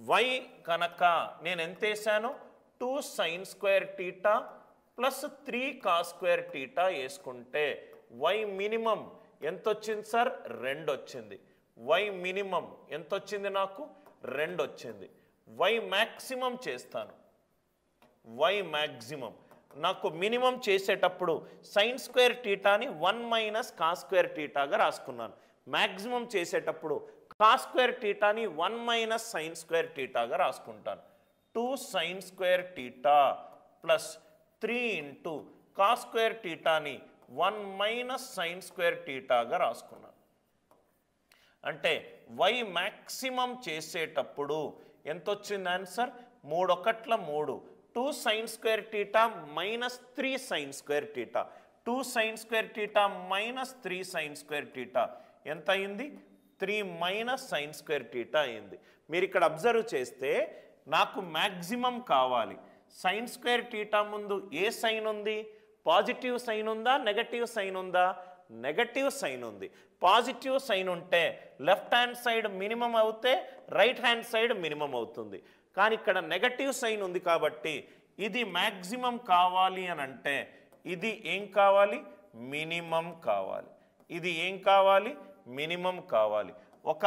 Why కనుక నేను ఎంత వేసాను 2 sin square theta plus 3 cos square theta వేసుకుంటే వై మినిమం ఎంత వచ్చింది సార్ 2 వచ్చింది. వై మినిమం ఎంత వచ్చింది నాకు 2 వచ్చింది. వై మ్యాక్సిమం చేస్తాను. వై మ్యాక్సిమం నాకు మినిమం చేసేటప్పుడు సైన్ స్క్వేర్ టీటాని 1 మైనస్ కాస్ స్క్వేర్ టీటాగా రాసుకున్నాను. మ్యాక్సిమం చేసేటప్పుడు కాస్ స్క్వేర్ టీటాని 1 మైనస్ సైన్ స్క్వేర్ టీటాగా రాసుకుంటాను. 2 sine square theta plus 3 into cos square టీటాని 1 మైనస్ సైన్ స్క్వేర్ టీటాగా రాసుకున్నాను. అంటే వై మ్యాక్సిమం చేసేటప్పుడు ఎంత వచ్చింది answer 3 1 3 2 sin square theta minus 3 sin square theta 2 sin square theta minus 3 sin square theta ఎంత అయింది 3 minus sin square theta అయింది. మీరు ఇక్కడ అబ్జర్వ్ చేస్తే నాకు మ్యాక్సిమం కావాలి. sin square theta ముందు ఏ సైన్ ఉంది పాజిటివ్ సైన్ ఉందా నెగటివ్ సైన్ ఉందా నెగటివ్ సైన్ ఉంది. పాజిటివ్ సైన్ ఉంటే లెఫ్ట్ హ్యాండ్ సైడ్ మినిమం అవుతే రైట్ హ్యాండ్ సైడ్ మినిమం అవుతుంది. కానీ ఇక్కడ నెగటివ్ సైన్ ఉంది కాబట్టి ఇది మ్యాక్సిమం కావాలి అని అంటే ఇది ఏం కావాలి మినిమం కావాలి. ఇది ఏం కావాలి మినిమం కావాలి. ఒక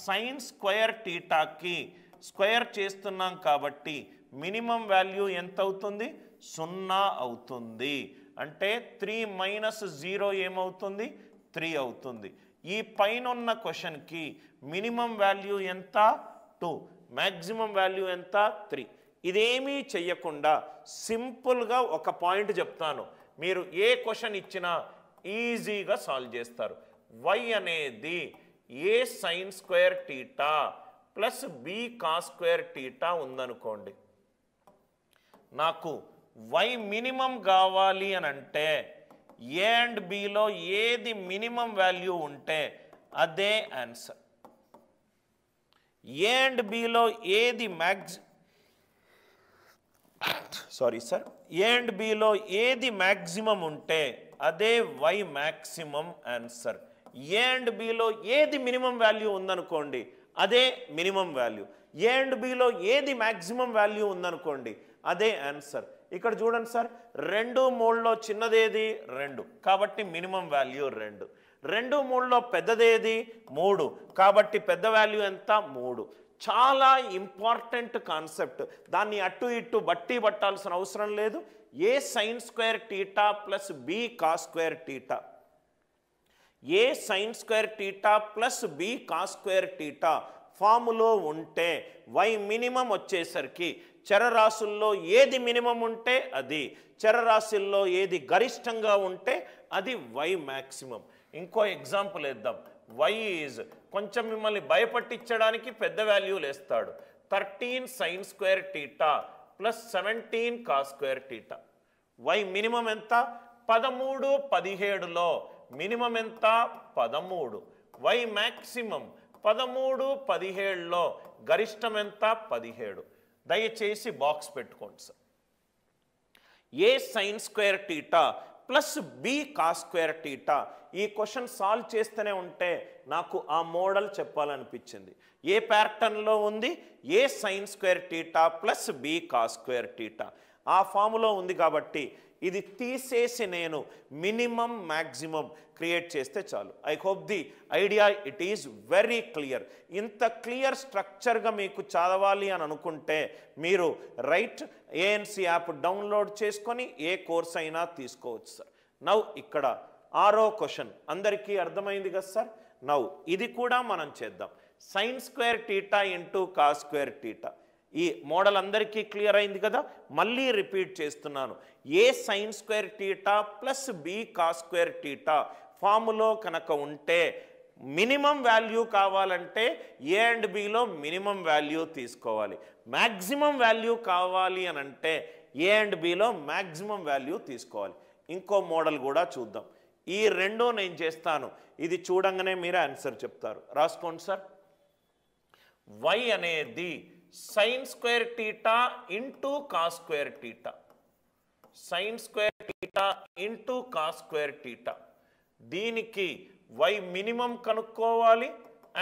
సైన్ స్క్వేర్ టీటాకి స్క్వేర్ చేస్తున్నాం కాబట్టి మినిమం వాల్యూ ఎంత అవుతుంది 0 అవుతుంది. అంటే 3 మైనస్ 0 ఏమవుతుంది 3 అవుతుంది. ఈ పైన ఉన్న క్వశ్చన్కి మినిమం వాల్యూ ఎంత 2 మ్యాక్సిమం వాల్యూ ఎంత 3. ఇదేమీ చెయ్యకుండా సింపుల్గా ఒక పాయింట్ చెప్తాను. మీరు ఏ క్వశ్చన్ ఇచ్చినా ఈజీగా సాల్వ్ చేస్తారు. వై అనేది a sine square theta plus b cos square theta ఉందనుకోండి. నాకు వై మినిమం కావాలి అని అంటే ఏ అండ్ బిలో ఏది మినిమం వాల్యూ ఉంటే అదే ఆన్సర్. ఏ అండ్ బిలో ఏది ఏ అండ్ బిలో ఏది మ్యాక్సిమం ఉంటే అదే y maximum answer. A and బిలో ఏది మినిమం వాల్యూ ఉందనుకోండి అదే మినిమం వాల్యూ. ఏ అండ్ బిలో ఏది మ్యాక్సిమం వాల్యూ ఉందనుకోండి అదే ఆన్సర్. ఇక్కడ చూడండి సార్ 2 3లో చిన్నదేది 2 కాబట్టి మినిమం వాల్యూ 2. 2 3లో పెద్దదేది 3 కాబట్టి పెద్ద వాల్యూ ఎంత 3. చాలా ఇంపార్టెంట్ కాన్సెప్ట్. దాన్ని అటు ఇటు బట్టి పట్టాల్సిన అవసరం లేదు. A sine square theta plus b cos square theta a sine square theta plus b cos square theta ఫాములో ఉంటే వై మినిమం వచ్చేసరికి చరరాశుల్లో ఏది మినిమం ఉంటే అది, చరరాశుల్లో ఏది గరిష్టంగా ఉంటే అది వై మ్యాక్సిమం. ఇంకో ఎగ్జాంపుల్ వేద్దాం. వై ఈజ్ కొంచెం మిమ్మల్ని భయపట్టించడానికి పెద్ద వాల్యూలు వేస్తాడు. 13 sine square theta plus 17 cos square theta. Y minimum ఎంత 13 17లో మినిమం ఎంత 13. వై మ్యాక్సిమం 13 17లో గరిష్టం ఎంత 17. దయచేసి బాక్స్ పెట్టుకోండి sir. A sine square theta plus b cos square theta. ఈ క్వశ్చన్ సాల్వ్ చేస్తూనే ఉంటే నాకు ఆ మోడల్ చెప్పాలనిపించింది. ఏ ప్యాటర్న్లో ఉంది a sine square theta plus b cos square theta ఆ ఫామ్లో ఉంది కాబట్టి ఇది తీసేసి నేను మినిమం మ్యాక్సిమం క్రియేట్ చేస్తే చాలు. I hope the idea it is very clear. ఇంత క్లియర్ స్ట్రక్చర్గా మీకు చదవాలి అని అనుకుంటే మీరు రైట్ ఏఎన్సి యాప్ డౌన్లోడ్ చేసుకొని ఏ కోర్స్ అయినా తీసుకోవచ్చు సార్. నౌ ఇక్కడ 6వ క్వశ్చన్ అందరికీ అర్థమైంది కదా సార్. నౌ ఇది కూడా మనం చేద్దాం. Sine square theta into cos square theta. ఈ మోడల్ అందరికీ క్లియర్ అయింది కదా. మళ్ళీ రిపీట్ చేస్తున్నాను. A sine square theta plus b cos square theta ఫాములో కనుక ఉంటే మినిమం వాల్యూ కావాలంటే ఏ అండ్ బిలో మినిమం వాల్యూ తీసుకోవాలి. మ్యాక్సిమం వాల్యూ కావాలి అని అంటే ఏ అండ్ బిలో మ్యాక్సిమం వాల్యూ తీసుకోవాలి. ఇంకో మోడల్ కూడా చూద్దాం. ఈ రెండో నేను చేస్తాను. ఇది చూడంగానే మీరు ఆన్సర్ చెప్తారు. రాసుకోండి సార్. వై అనేది sine square theta into cos square theta. Sine square theta into cos square theta. దీనికి వై మినిమం కనుక్కోవాలి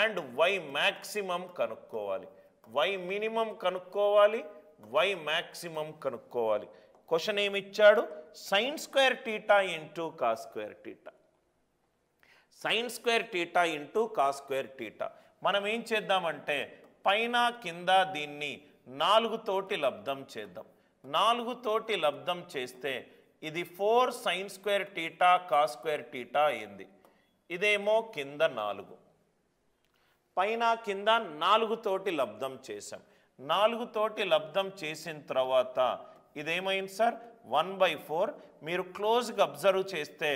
అండ్ వై మ్యాక్సిమం కనుక్కోవాలి. వై మినిమం కనుక్కోవాలి, వై మ్యాక్సిమం కనుక్కోవాలి. క్వశ్చన్ ఏమిచ్చాడు? Sine square theta into cos square theta, sine square theta into cos square theta. మనం ఏం చేద్దామంటే పైన కింద దీన్ని 4 తోటి లబ్ధం చేద్దాం. 4 తోటి లబ్ధం చేస్తే ఇది 4 sign square theta cos square theta అయింది. ఇదేమో కింద 4, పైన కింద 4 తోటి లబ్ధం చేసాం. 4 తోటి లబ్ధం చేసిన తర్వాత ఇదేమైంది సార్? 1/4. మీరు క్లోజ్గా అబ్జర్వ్ చేస్తే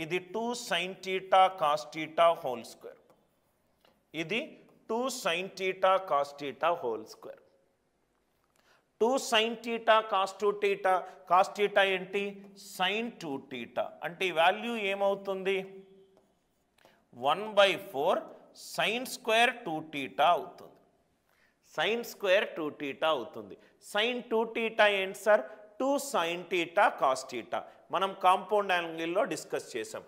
ఇది 2 sine theta cos theta whole square, ఇది 2 sine theta cos theta whole square. 2 sine theta cos 2 theta, cos theta ఏంటి? Sine 2 theta. అంటే ఈ వాల్యూ ఏమవుతుంది? 1/4 సైన్ స్క్వేర్ 2 టీటా అవుతుంది. సైన్ స్క్వేర్ 2 టీటా అవుతుంది. సైన్ 2 టీటా ఏంటి sir? 2 sine theta cos theta. మనం compound యాంగిల్లో డిస్కస్ చేసాం.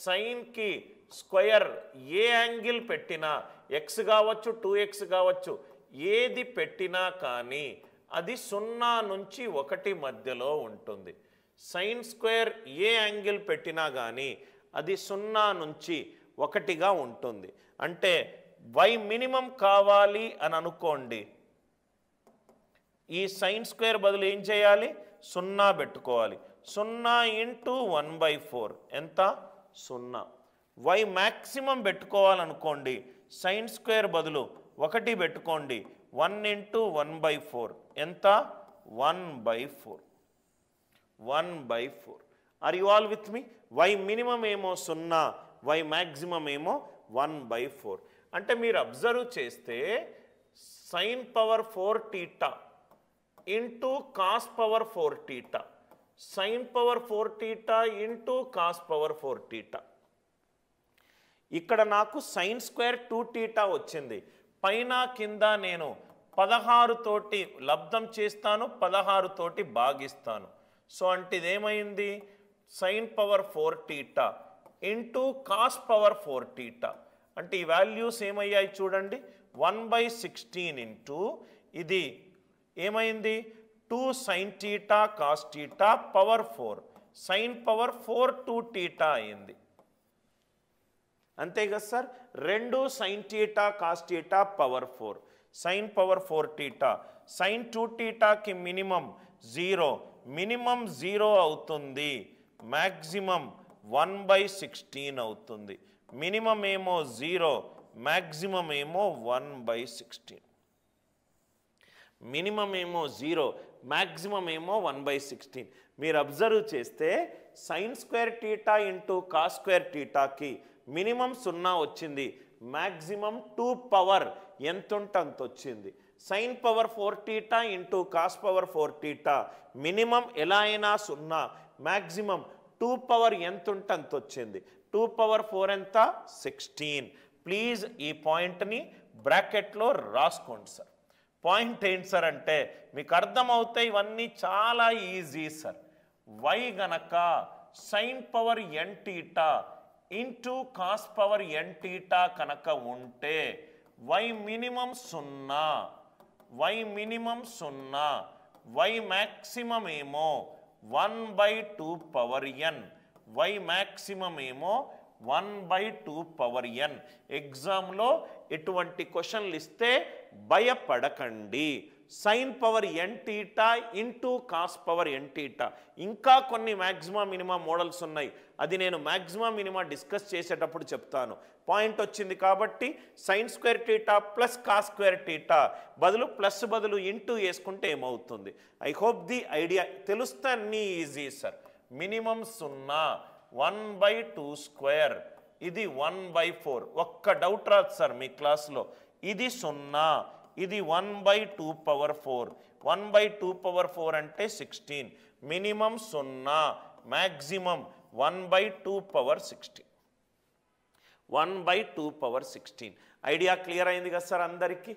సైన్కి స్క్వేర్ ఏ యాంగిల్ పెట్టినా, ఎక్స్ కావచ్చు 2x కావచ్చు, ఏది పెట్టినా కానీ అది 0 నుంచి 1 మధ్యలో ఉంటుంది. సైన్ స్క్వేర్ ఏ యాంగిల్ పెట్టినా కానీ అది 0 నుంచి 1గా ఉంటుంది. అంటే వై మినిమం కావాలి అని అనుకోండి, ఈ సైన్ స్క్వేర్ బదులు ఏం చేయాలి? 0 పెట్టుకోవాలి. 0 ఇంటూ 1/4 ఎంత? 0. వై మ్యాక్సిమం పెట్టుకోవాలనుకోండి, సైన్ స్క్వేర్ బదులు 1 పెట్టుకోండి. 1 ఇంటూ 1/4 ఎంత? 1/4. 1/4. Are you all with me? Y minimum ఏమో 0, వై మ్యాక్సిమం ఏమో 1/4. అంటే మీరు అబ్జర్వ్ చేస్తే sign power 4 theta into cos power 4 theta, sign power 4 theta into cos power 4 theta. ఇక్కడ నాకు సైన్ స్క్వేర్ 2 టీటా వచ్చింది. పైన కింద నేను 16 తోటి లబ్ధం చేస్తాను, 16 తోటి భాగిస్తాను. సో అంటే ఇదేమైంది? Sine power 4 theta into cos power 4 theta. అంటే ఈ వాల్యూస్ ఏమయ్యాయి చూడండి. 1/16 ఇంటూ ఇది ఏమైంది? 2 sine theta cos theta power 4, sine power 4 2 theta అయింది. అంతే కదా sir? 2 sine theta cos theta power 4, sine power 4 theta. Sine 2 టీటాకి మినిమం 0, మినిమం 0 అవుతుంది, మ్యాక్సిమం 1/16 అవుతుంది. మినిమం ఏమో 0, మ్యాక్సిమం ఏమో 1/16. మినిమం ఏమో 0, మ్యాక్సిమం ఏమో 1/16. మీరు అబ్జర్వ్ చేస్తే sine square theta into cos square టీటాకి మినిమం 0 వచ్చింది, మ్యాక్సిమం 2 పవర్ ఎంత ఉంటే అంత వచ్చింది. Sine power 4 theta into cos power 4 theta minimum ఎలా అయినా 0, మ్యాక్సిమం 2 పవర్ ఎంత ఉంటే అంత వచ్చింది. 2 పవర్ 4 ఎంత? 16. ప్లీజ్ ఈ పాయింట్ని బ్రాకెట్లో రాసుకోండి సార్. పాయింట్ ఏంటి సార్ అంటే మీకు అర్థమవుతాయి, ఇవన్నీ చాలా ఈజీ సార్. వై గనక sine power n theta into cos power n theta కనుక ఉంటే y minimum 0, y minimum 0, y maximum ఏమో 1/2 పవర్ ఎన్, వై మ్యాక్సిమం ఏమో 1/2 పవర్ ఎన్. ఎగ్జామ్లో ఎటువంటి క్వశ్చన్లు ఇస్తే భయపడకండి. Sine power n theta into cos power n theta. ఇంకా కొన్ని మ్యాక్సిమా మినిమా మోడల్స్ ఉన్నాయి, అది నేను మ్యాక్సిమా మినిమా డిస్కస్ చేసేటప్పుడు చెప్తాను. పాయింట్ వచ్చింది కాబట్టి sign square theta plus cos square theta బదులు ప్లస్ బదులు ఇంటూ వేసుకుంటే ఏమవుతుంది? ఐ హోప్ ది ఐడియా తెలుస్తే అన్నీ ఈజీ సార్. మినిమం 0, 1/2 స్క్వేర్, ఇది 1/4. ఒక్క డౌట్ రాదు సార్ మీ క్లాస్లో. ఇది 0, ఇది 1/2 పవర్ 4, 1/2 పవర్ 4 అంటే 16. Minimum 0, maximum 1/2 power 16, 1/2 power 16. Idea clear అయింది కదా సార్ అందరికీ?